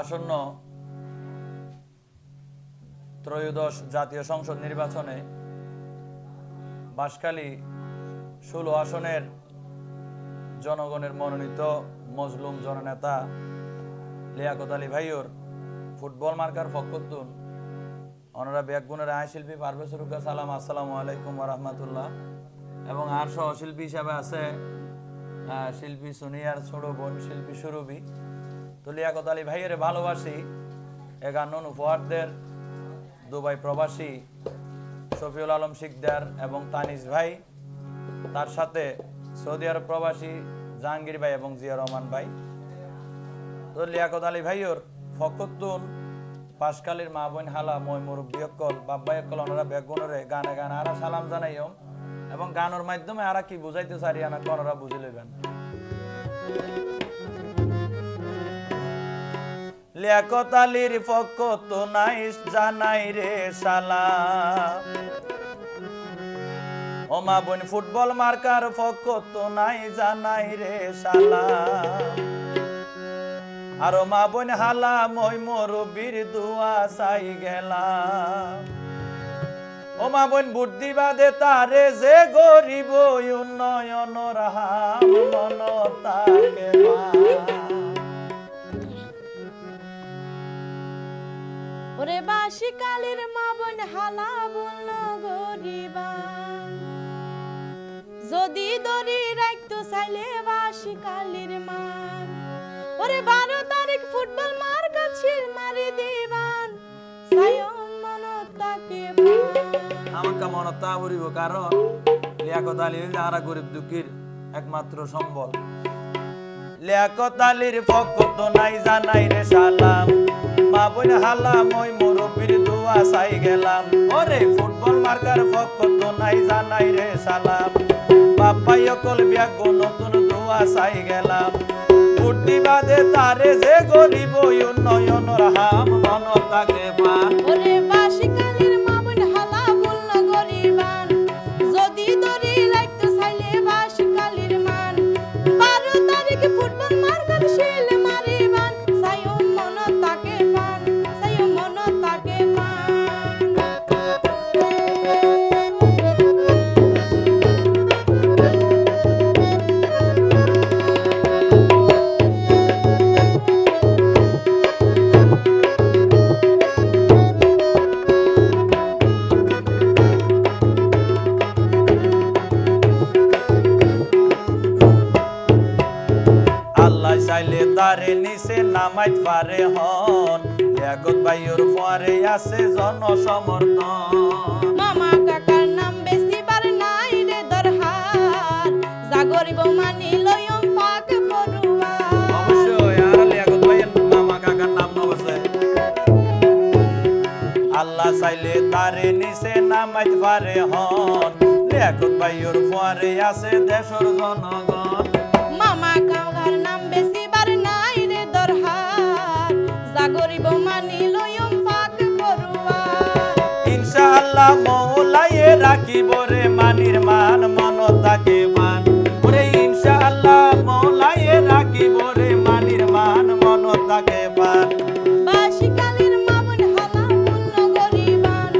আসন্ন ত্রয়োদশ জাতীয় সংসদ নির্বাচনে বাঁশখালী ১৬ আসনের জনগণের মনোনীত মজলুম জননেতা লিয়াকত আলী ভাইয়র ফুটবল মার্কার ফখরুদ্দিন অনারা ব্যাকগুণের আয় শিল্পী পারভেজ রুকা সালাম আসসালামু আলাইকুম ওয়া রাহমাতুল্লাহ এবং আর সহশিল্পী হিসাবে আছে শিল্পী সুনিয়ার ছোট বোন শিল্পী সুরভি। তো লিয়াকত আলী ভাইয়ের ভালোবাসি এ গান উপহারদের দুবাই প্রবাসী শফিউল আলম শিকদার এবং তানিজ ভাই, তার সাথে সৌদি আরব প্রবাসী জাহাঙ্গীর ভাই এবং জিয়া রহমান ভাই। তো লিয়াকত আলী ভাইয়র ফখরুদ্দিন বাঁশখালীর মা বোন হালা মই মুরব্বী অকল বাব্বাই অকল ওনারা বেগুনরে গানে গানে আরা সালাম জানাইম এবং গানের মাধ্যমে আরা কি বুঝাইতে চারি আনা ওনারা বুঝে লইবেন। লিয়াকত আলীর ফখরুদ্দিন নাইস জানাই রে সালাম, ও মা বোন ফুটবল মার্কার ফখরুদ্দিন নাই জানাই রে সালাম, আর মা বোন হালা মই মুরব্বির দুয়া চাই গেলাম, ও মা বোন ভোট দিবা দে তারে যে গরিব উন্নয়নর হাম মন তাকে ওরে বাঁশখালীর মা বোন হালা বলল গরিবা, যদি দড়ি রাখতো চাইলে বাঁশখালীর মান, ওরে 12 তারিখ ফুটবল মার্কা ছিল মারি দিবান সায়ম মনত তাকে আমাকে মনত তা বলিব, কারণ লিয়াকত আলী আরা গরিব দুঃখীর একমাত্র সম্বল। লিয়াকত আলীর ফখরুদ্দিন নাই জানাই রে সালাম, মা বোন হালা মই মুরব্বির দুয়া চাই গেলাম, ওরে ফুটবল মার্কার ফখরুদ্দিন নাই জানাই রে সালাম, বাপ্পাই অকল ব্যাগ নতুন দুয়া চাই গেলাম, ভোট দিবা দে তারে যে গরিব উন্নয়নর হাম মন তাকে পান। ওরে বাঁশখালীর মা বোন হালা বলল গরিবান, যদি দড়ি রাখতো চাইলে বাঁশখালীর মান, 12 তারিখ ফুটবল মার্কার শিল মারিবান সায়ম মনত তাকে পান, সায়ম মনত তাকে পান। আল্লাহ চাইলে তারে নিচে নামাইত পারে হন, লিয়াকত ভাইয়র পরে আছে জনসমর্থন, মামা কাকার নাম বেশিবার নাই রে দরহার, জাগরিব মানি লয়ম পাক পড়ুয়া। অবশ্যই আর লিয়াকত ভাইয়ের মামা কাকার নাম নবসে। আল্লাহ চাইলে তারে নিচে নামাইত পারে হন, লিয়াকত ভাইয়র পরে আছে দেশের জনগণ, মামা কাকার নাম বেশিবার নাই রে দরহার, জাগরিব মানি লয়ম পাক পড়ুয়া। ইনশাআল্লাহ মওলায়ে রাখিব রে মানির মান মন তাকে মান, ওরে ইনশাআল্লাহ মওলায়ে রাখিব রে মানির মান মন তাকে মান। বাঁশখালীর মা বোন হালা বলল গরিবান,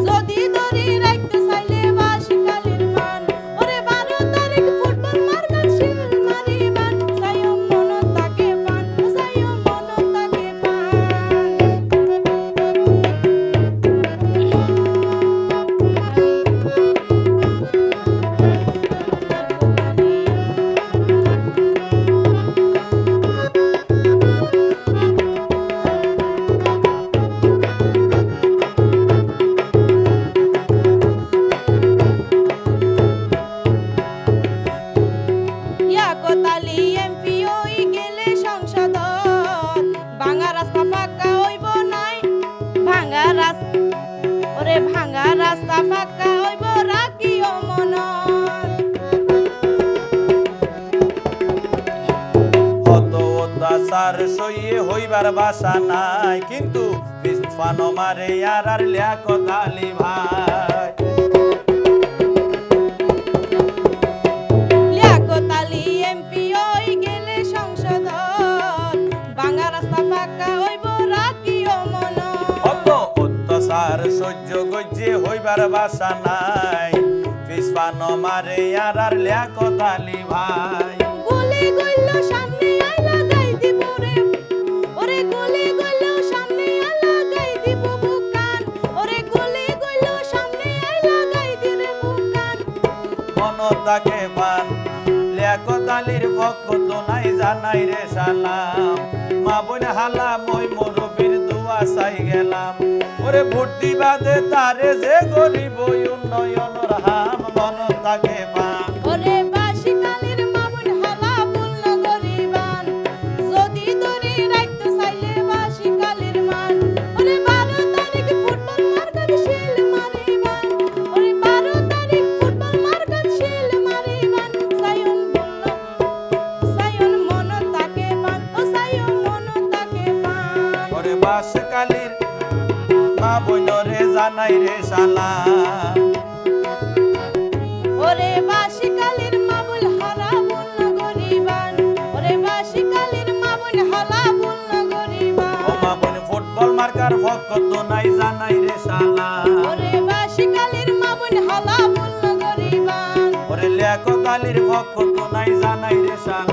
যদি দড়ি রাখতো চাইলে বাঁশখালীর মান, ওরে 12 তারিখ ফুটবল মার্কার শিল মারিবান সায়ম মনত তাকে পান, সায়ম মনত তাকে পান। লিয়াকত আলী এমপি হই গেলে সংসদত, ভাঙা রাস্তা পাকা হইব নাই, ভাঙা রাস্তা ওরে ভাঙা রাস্তা পাকা হইব রাখিও মনত। অত অত্যাচার সইয়ে হইবার বাসা নাই, কিন্তু বিস্ফানো মারে আর লিয়াকত আলী ভাই। লিয়াকত আলী এমপি হই গেলে সংসদত, ভাঙা রাস্তা পাকা হইব থাকার বাসা নাই পিছপানো মারে আর লিয়াকত আলী ভাই গুলি গইল সামনে আইলা গাই দিব রে ওরে গুলি গইল সামনে আইলা গাই দিব বুকান ওরে গুলি গইল সামনে আইলা গাই দিরে বুকান মনতাকে পান লিয়াকত আলীর পক্ষ তো নাই জানাই রে সালাম মা বোন হালাম ওই মুরব্বির দোয়া চাই গেলাম ওরে ভোট দিবাদে তারে যে গরিব ওই উন্নয়নের হাম মনতাকে পান ওরে বাসিকালের মামুন হালা বলল গরিবান যদি দরি রাখতে চাইলে বাসিকালের মান ওরে 12 তারিখ ফুটবল মার্কার শিল মারিবান ওরে 12 তারিখ ফুটবল মার্কার শিল মারিবান সায়ন মন তাকে পান ও সায়ন মন তাকে পান ওরে বাসকালীর মা বোনরে জানাই রে সালাম ওরে বাসিকালের মাবুল হালা বলল গরিবান ওরে বাসিকালের মাবুল হালা বলল গরিবান ও মা বোন ফুটবল মার্কার পক্ষ তো নাই জানাই রে সালাম ওরে বাসিকালের মাবুল হালা বলল গরিবান ওরে লিয়াকত আলীর পক্ষ তো নাই জানাই রে সালাম